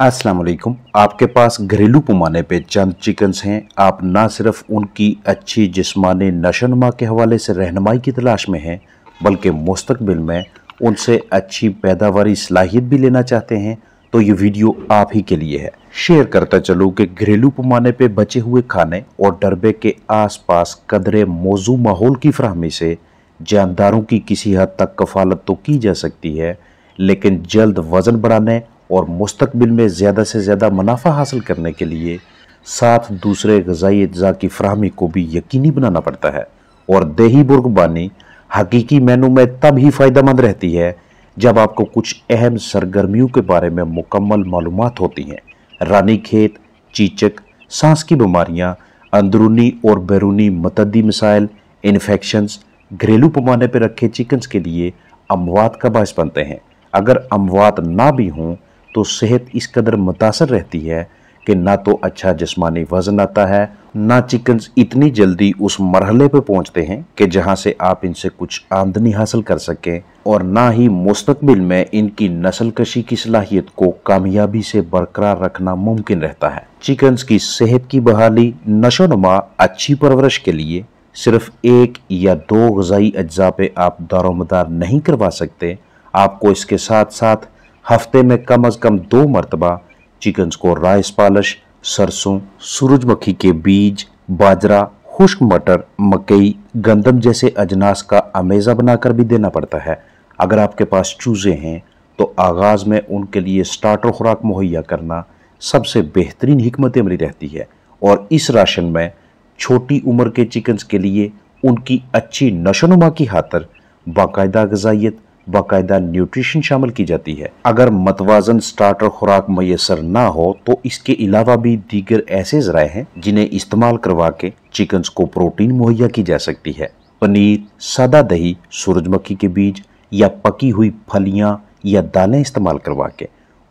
अस्सलाम वालेकुम। आपके पास घरेलू पैमाने पे चंद चिकन्स हैं। आप ना सिर्फ उनकी अच्छी जिस्मानी नशोनुमा के हवाले से रहनुमाई की तलाश में हैं, बल्कि मुस्तकबिल में उनसे अच्छी पैदावारी सलाहियत भी लेना चाहते हैं, तो ये वीडियो आप ही के लिए है। शेयर करता चलूँ कि घरेलू पैमाने पे बचे हुए खाने और डरबे के आसपास कदरे मौजू माहौल की फराहमी से जानदारों की किसी हद तक कफालत तो की जा सकती है, लेकिन जल्द वज़न बढ़ाने और मुस्तकबिल में ज़्यादा से ज़्यादा मुनाफा हासिल करने के लिए साथ दूसरे ग़िज़ाई अज्जा की फराहमी को भी यकीनी बनाना पड़ता है। और देही बुर्गबानी हकीकी मेनू में तब ही फ़ायदेमंद रहती है जब आपको कुछ अहम सरगर्मियों के बारे में मुकम्मल मालूमात होती हैं। रानीखेत, चीचक, सांस की बीमारियाँ, अंदरूनी और बैरूनी मतअद्दी मसाइल, इन्फेक्शंस घरेलू पैमाने पर रखे चिकन्स के लिए अमवात का बायस बनते हैं। अगर अमवात ना भी हों तो सेहत इस कदर मुतासर रहती है कि ना तो अच्छा जिस्मानी वजन आता है, ना चिकन्स इतनी जल्दी उस मरहले पे पहुंचते हैं कि जहां से आप इनसे कुछ आमदनी हासिल कर सकें, और ना ही मुस्तकबिल में इनकी नस्ल कशी की सलाहियत को कामयाबी से बरकरार रखना मुमकिन रहता है। चिकन्स की सेहत की बहाली, नशोनुमा, अच्छी परवरिश के लिए सिर्फ एक या दो ग़िज़ाई अज्जा पे आप दारोमदार नहीं करवा सकते। आपको इसके साथ साथ हफ्ते में कम अज़ कम 2 मरतबा चिकन्स को राइस पॉलिश, सरसों, सूरजमुखी के बीज, बाजरा, खुश्क मटर, मकई, गंदम जैसे अजनास का अमेज़ा बनाकर भी देना पड़ता है। अगर आपके पास चूज़े हैं तो आगाज़ में उनके लिए स्टार्टर खुराक मुहैया करना सबसे बेहतरीन हिकमत अमली रहती है, और इस राशन में छोटी उम्र के चिकन्स के लिए उनकी अच्छी नशोनुमा की खातिर बाकायदा ग़िज़ाइयत, बाकायदा न्यूट्रिशन शामिल की जाती है। अगर मतवाजन स्टार्टर खुराक मैसर ना हो तो इसके अलावा भी दीगर ऐसे ज़राए हैं जिन्हें इस्तेमाल करवा के चिकन्स को प्रोटीन मुहैया की जा सकती है। पनीर, सादा दही, सूरजमुखी के बीज या पकी हुई फलियां या दालें इस्तेमाल करवा के।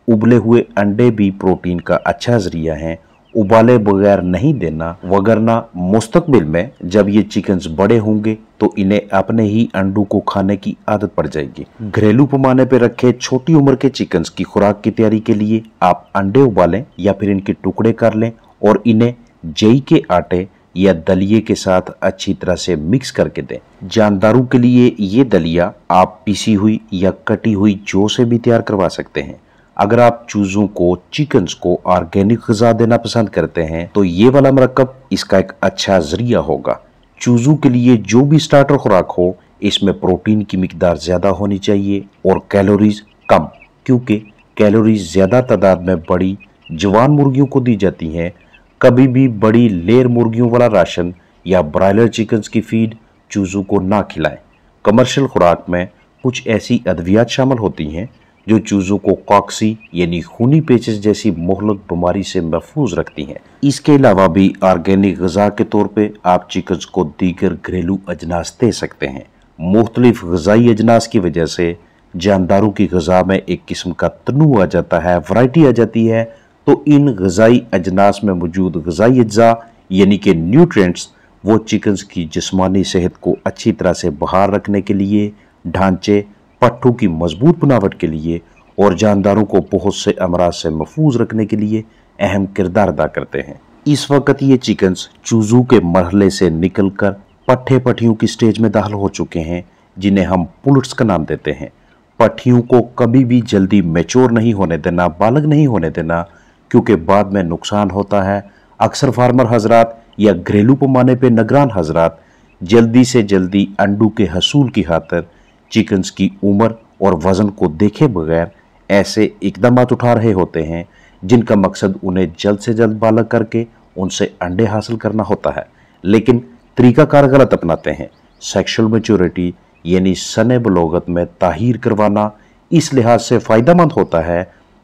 उबले हुए अंडे भी प्रोटीन का अच्छा जरिया है। उबाले बगैर नहीं देना, वगरना मुस्तकबिल में जब ये चिकन्स बड़े होंगे तो इन्हें अपने ही अंडों को खाने की आदत पड़ जाएगी। घरेलू पैमाने पर रखे छोटी उम्र के चिकन्स की खुराक की तैयारी के लिए आप अंडे उबालें या फिर इनके टुकड़े कर लें और इन्हें जई के आटे या दलिए के साथ अच्छी तरह से मिक्स करके दें। जानदारों के लिए ये दलिया आप पिसी हुई या कटी हुई जौ से भी तैयार करवा सकते हैं। अगर आप चूज़ों को, चिकन्स को ऑर्गेनिक ग़िज़ा देना पसंद करते हैं तो ये वाला मरकब इसका एक अच्छा जरिया होगा। चूज़ों के लिए जो भी स्टार्टर खुराक हो, इसमें प्रोटीन की मिकदार ज़्यादा होनी चाहिए और कैलोरीज कम, क्योंकि कैलोरीज ज़्यादा तादाद में बड़ी जवान मुर्गियों को दी जाती हैं। कभी भी बड़ी लेयर मुर्गियों वाला राशन या ब्रायलर चिकन्स की फीड चूज़ों को ना खिलाएं। कमर्शियल खुराक में कुछ ऐसी अद्वियात शामिल होती हैं जो चूज़ों को कॉक्सी यानी खूनी पेचिश जैसी मोहलक बीमारी से महफूज रखती हैं। इसके अलावा भी ऑर्गेनिक ग़िज़ा के तौर पे आप चिकन्स को दीगर घरेलू अजनास दे सकते हैं। मुख्तलिफ ग़िज़ाई अजनास की वजह से जानदारों की ग़िज़ा में एक किस्म का तनू आ जाता है, वैरायटी आ जाती है। तो इन ग़िज़ाई अजनास में मौजूद ग़िज़ाई अज्जा यानी कि न्यूट्रिएंट्स वो चिकन्स की जिस्मानी सेहत को अच्छी तरह से बहाल रखने के लिए, ढांचे, पट्ठों की मजबूत बनावट के लिए और जानदारों को बहुत से अमराज से महफूज रखने के लिए अहम किरदार अदा करते हैं। इस वक्त ये चिकन्स चूज़ों के मरहले से निकलकर पट्ठे पट्ठियों की स्टेज में दाखिल हो चुके हैं, जिन्हें हम पुलेट्स का नाम देते हैं। पट्ठियों को कभी भी जल्दी मैच्योर नहीं होने देना, बालग नहीं होने देना, क्योंकि बाद में नुकसान होता है। अक्सर फार्मर हजरात या घरेलू पैमाने पे निगरान हजरात जल्दी से जल्दी अंडों के हसूल की खातिर चिकन्स की उम्र और वज़न को देखे बगैर ऐसे इकदाम उठा रहे होते हैं जिनका मकसद उन्हें जल्द से जल्द बालग करके उनसे अंडे हासिल करना होता है, लेकिन तरीकाकार गलत अपनाते हैं। सेक्सुअल मैच्योरिटी यानी सने बलोगत में ताहीर करवाना इस लिहाज से फ़ायदेमंद होता है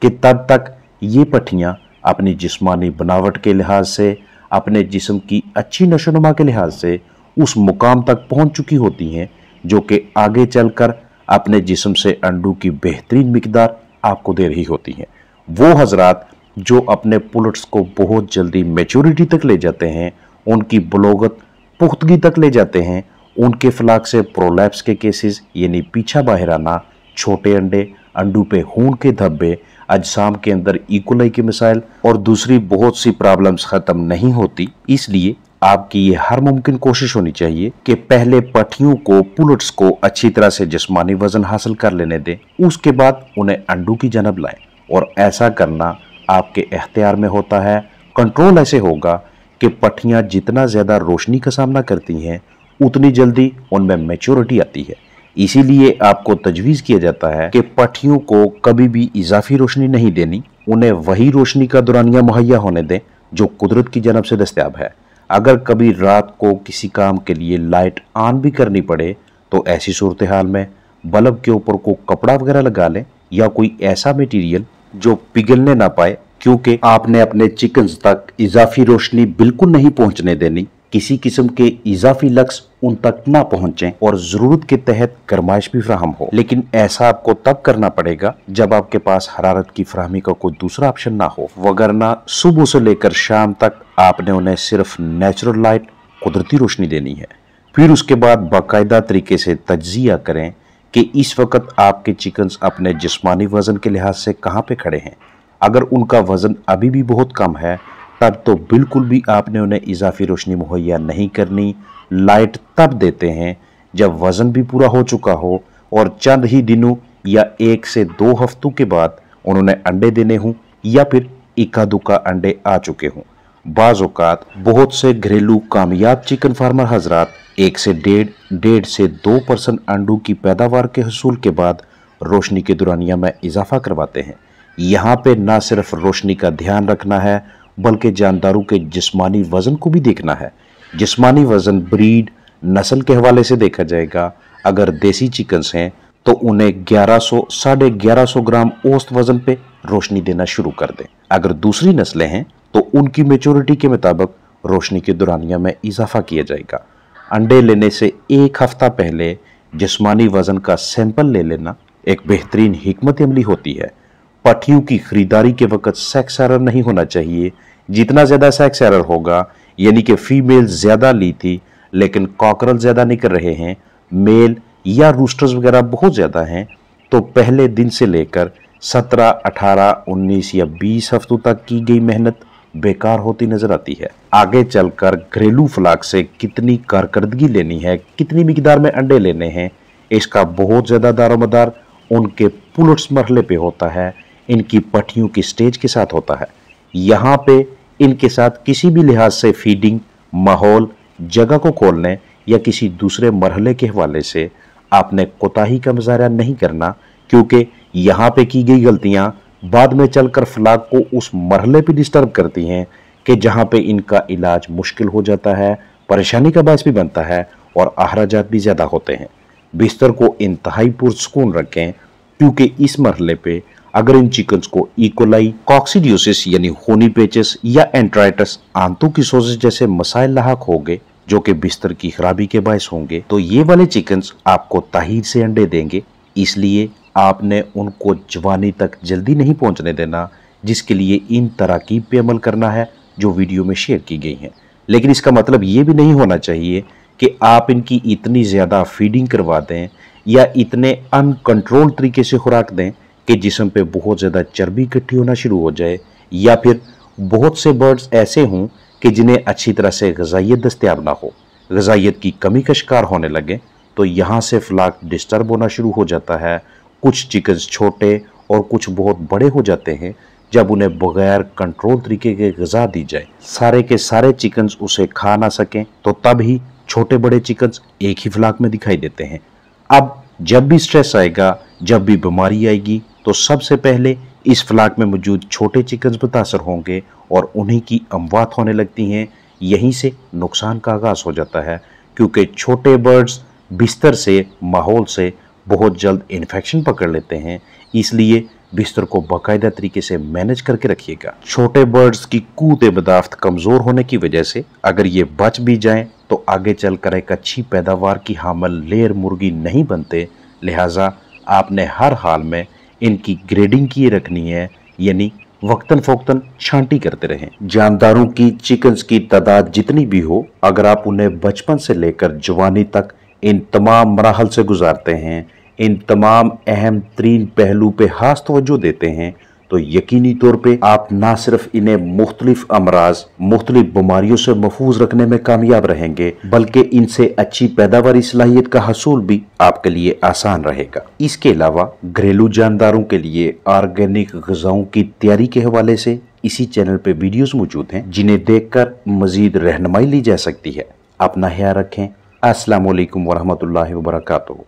कि तब तक ये पट्ठियाँ अपनी जिस्मानी बनावट के लिहाज से, अपने जिस्म की अच्छी नशोनुमा के लिहाज से उस मुकाम तक पहुँच चुकी होती हैं जो कि आगे चलकर अपने जिस्म से अंडों की बेहतरीन मिकदार आपको दे रही होती हैं। वो हजरात जो अपने पुलेट्स को बहुत जल्दी मैच्योरिटी तक ले जाते हैं, उनकी बलोगत पुख्तगी तक ले जाते हैं, उनके फलाक से प्रोलैप्स के केसेस यानी पीछा बाहर आना, छोटे अंडे, अंडों पे खून के धब्बे, अजसाम के अंदर इकोलाई के मिसाइल और दूसरी बहुत सी प्रॉब्लम्स खत्म नहीं होती। इसलिए आपकी ये हर मुमकिन कोशिश होनी चाहिए कि पहले पट्टियों को, पुलेट्स को अच्छी तरह से जिस्मानी वजन हासिल कर लेने दें, उसके बाद उन्हें अंडू की जानब लाएं। और ऐसा करना आपके इख्तियार में होता है। कंट्रोल ऐसे होगा कि पट्टियां जितना ज्यादा रोशनी का सामना करती हैं उतनी जल्दी उनमें मैच्योरिटी आती है। इसीलिए आपको तजवीज़ किया जाता है कि पट्टियों को कभी भी इजाफी रोशनी नहीं देनी, उन्हें वही रोशनी का दौरानिया मुहैया होने दें जो कुदरत की जानब से दस्तयाब है। अगर कभी रात को किसी काम के लिए लाइट ऑन भी करनी पड़े तो ऐसी सूरत हाल में बल्ब के ऊपर को कपड़ा वगैरह लगा लें या कोई ऐसा मटेरियल जो पिघलने ना पाए, क्योंकि आपने अपने चिकन्स तक इजाफी रोशनी बिल्कुल नहीं पहुंचने देनी। किसी किस्म के इजाफी लक्स उन तक ना पहुंचे और जरूरत के तहत गरमाइश भी फ्राहम हो। लेकिन ऐसा आपको तब करना पड़ेगा जब आपके पास हरारत की फ्राहमी का कोई दूसरा ऑप्शन ना हो, वगरना सुबह से लेकर शाम तक आपने उन्हें सिर्फ नेचुरल लाइट, कुदरती रोशनी देनी है। फिर उसके बाद बाकायदा तरीके से तज्जिया करें कि इस वक्त आपके चिकन्स अपने जिस्मानी वजन के लिहाज से कहाँ पे खड़े हैं। अगर उनका वजन अभी भी बहुत कम है तब तो बिल्कुल भी आपने उन्हें इजाफी रोशनी मुहैया नहीं करनी। लाइट तब देते हैं जब वजन भी पूरा हो चुका हो और चंद ही दिनों या 1 से 2 हफ्तों के बाद उन्होंने अंडे देने हों या फिर इक्का दुक्का अंडे आ चुके हों। बाज़ औक़ात बहुत से घरेलू कामयाब चिकन फार्मर हजरात 1 से 1.5 से 2% अंडों की पैदावार के हसूल के बाद रोशनी के दौरानिया में इजाफा करवाते हैं। यहाँ पे ना सिर्फ रोशनी का ध्यान रखना है बल्कि जानदारों के जिस्मानी वजन को भी देखना है। जिस्मानी वजन ब्रीड, नस्ल के हवाले से देखा जाएगा। अगर देसी चिकन्स हैं तो उन्हें 1100 साढ़े 1100 ग्राम औसत वजन पे रोशनी देना शुरू कर दें। अगर दूसरी नस्लें हैं तो उनकी मेच्योरिटी के मुताबिक रोशनी के दौरानिया में इजाफा किया जाएगा। अंडे लेने से 1 हफ्ता पहले जिस्मानी वजन का सैंपल ले लेना एक बेहतरीन हिकमत अमली होती है। पट्टियों की खरीदारी के वक्त सेक्स एरर नहीं होना चाहिए। जितना ज्यादा सेक्स एरर होगा, यानी कि फीमेल ज्यादा ली थी लेकिन कॉकरल ज्यादा नहीं कर रहे हैं, मेल या रूस्टर्स वगैरह बहुत ज्यादा हैं, तो पहले दिन से लेकर 17, 18, 19 या 20 हफ्तों तक की गई मेहनत बेकार होती नजर आती है। आगे चलकर घरेलू फ्लाक से कितनी कारकर्दगी लेनी है, कितनी मिकदार में अंडे लेने हैं, इसका बहुत ज्यादा दारोमदार उनके पुलेट्स मरहले पे होता है, इनकी पट्टियों की स्टेज के साथ होता है। यहाँ पे इनके साथ किसी भी लिहाज से फीडिंग, माहौल, जगह को खोलने या किसी दूसरे मरहले के हवाले से आपने कोताही का मुजाहरा नहीं करना, क्योंकि यहाँ पे की गई गलतियाँ बाद में चलकर फ्लाक को उस मरहले पे डिस्टर्ब करती हैं कि जहाँ पे इनका इलाज मुश्किल हो जाता है, परेशानी का बायस भी बनता है और अखराजात भी ज़्यादा होते हैं। बिस्तर को इंतहाई पुरसुकून रखें, क्योंकि इस मरहले पे अगर इन चिकन्स को इकोलाई, कॉक्सिडियोसिस यानी खूनी पेचिस या एंट्राइटिस, आंतों की सोजिश जैसे मसाइल लाहक होंगे जो कि बिस्तर की खराबी के बायस होंगे, तो ये वाले चिकन्स आपको ताहीर से अंडे देंगे। इसलिए आपने उनको जवानी तक जल्दी नहीं पहुंचने देना, जिसके लिए इन तराकीब पे अमल करना है जो वीडियो में शेयर की गई हैं। लेकिन इसका मतलब ये भी नहीं होना चाहिए कि आप इनकी इतनी ज़्यादा फीडिंग करवा दें या इतने अनकंट्रोल तरीके से खुराक दें कि जिस्म पे बहुत ज़्यादा चर्बी इकट्ठी होना शुरू हो जाए, या फिर बहुत से बर्ड्स ऐसे हों कि जिन्हें अच्छी तरह से ग़िज़ाइयत दस्तयाब ना हो, ग़िज़ाइयत की कमी का शिकार होने लगे, तो यहाँ से फ्लाक डिस्टर्ब होना शुरू हो जाता है। कुछ चिकन्स छोटे और कुछ बहुत बड़े हो जाते हैं जब उन्हें बगैर कंट्रोल तरीके के ग़िज़ा दी जाए, सारे के सारे चिकन्स उसे खा ना सकें, तो तब ही छोटे बड़े चिकन्स एक ही फ्लाक में दिखाई देते हैं। अब जब भी स्ट्रेस आएगा, जब भी बीमारी आएगी, तो सबसे पहले इस फ्लाक में मौजूद छोटे चिकन्स मुतासर होंगे और उन्हीं की अमवात होने लगती हैं। यहीं से नुकसान का आगाज़ हो जाता है, क्योंकि छोटे बर्ड्स बिस्तर से, माहौल से बहुत जल्द इन्फेक्शन पकड़ लेते हैं। इसलिए बिस्तर को बाकायदा तरीके से मैनेज करके रखिएगा। छोटे बर्ड्स की कूत बर्दाश्त कमज़ोर होने की वजह से अगर ये बच भी जाएं तो आगे चलकर एक अच्छी पैदावार की हामिल लेयर मुर्गी नहीं बनते। लिहाजा आपने हर हाल में इनकी ग्रेडिंग किए रखनी है, यानी वक्तन फ़ौक्तन छांटी करते रहें। जानदारों की चिकन्स की तादाद जितनी भी हो, अगर आप उन्हें बचपन से लेकर जवानी तक इन तमाम मराहल से गुजारते हैं, इन तमाम अहम तरीन पहलू पे खास तवज्जो देते हैं, तो यकीनी तौर पे आप ना सिर्फ इन्हें मुख्तलिफ अमराज, मुख्तलिफ बीमारियों से महफूज रखने में कामयाब रहेंगे, बल्कि इनसे अच्छी पैदावारी सलाहियत का हसूल भी आपके लिए आसान रहेगा। इसके अलावा घरेलू जानदारों के लिए ऑर्गेनिक ग़िज़ाओं की तैयारी के हवाले से इसी चैनल पे वीडियोस मौजूद हैं, जिन्हें देखकर मजीद रहनुमाई ली जा सकती है। अपना ख्याल रखें। अस्सलामु अलैकुम वरहमतुल्लाहि वबरकातुहू।